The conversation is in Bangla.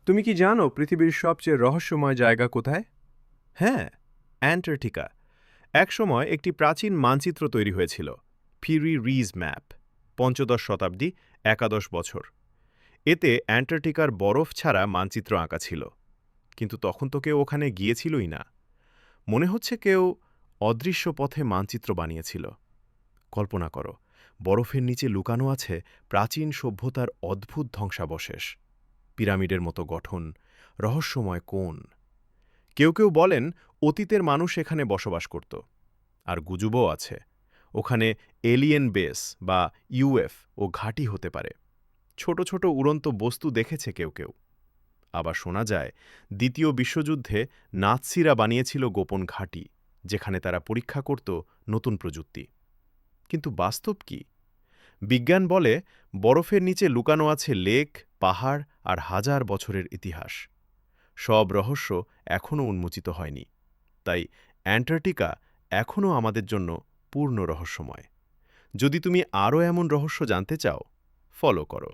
তুমি কি জানো পৃথিবীর সবচেয়ে রহস্যময় জায়গা কোথায়? হ্যাঁ, অ্যান্টার্কটিকা। একসময় একটি প্রাচীন মানচিত্র তৈরি হয়েছিল, ফিরি রিজ ম্যাপ, পঞ্চদশ শতাব্দী, 11 বছর। এতে অ্যান্টার্কটিকার বরফ ছাড়া মানচিত্র আঁকা ছিল। কিন্তু তখন তো কেউ ওখানে গিয়েছিলই না। মনে হচ্ছে কেউ অদৃশ্য পথে মানচিত্র বানিয়েছিল। কল্পনা করো, বরফের নিচে লুকানো আছে প্রাচীন সভ্যতার অদ্ভুত ধ্বংসাবশেষ, পিরামিডের মতো গঠন, রহস্যময় কোণ। কেউ কেউ বলেন অতীতের মানুষ এখানে বসবাস করত। আর গুজবও আছে, ওখানে এলিয়েন বেস বা ইউএফ ও ঘাঁটি হতে পারে। ছোট ছোট উড়ন্ত বস্তু দেখেছে কেউ কেউ। আবার শোনা যায় দ্বিতীয় বিশ্বযুদ্ধে নাৎসিরা বানিয়েছিল গোপন ঘাঁটি, যেখানে তারা পরীক্ষা করত নতুন প্রযুক্তি। কিন্তু বাস্তব কি? বিজ্ঞান বলে বরফের নিচে লুকানো আছে লেক, পাহাড় আর হাজার বছরের ইতিহাস। সব রহস্য এখনও উন্মোচিত হয়নি। তাই অ্যান্টার্কটিকা এখনও আমাদের জন্য পূর্ণ রহস্যময়। যদি তুমি আরও এমন রহস্য জানতে চাও, ফলো করো।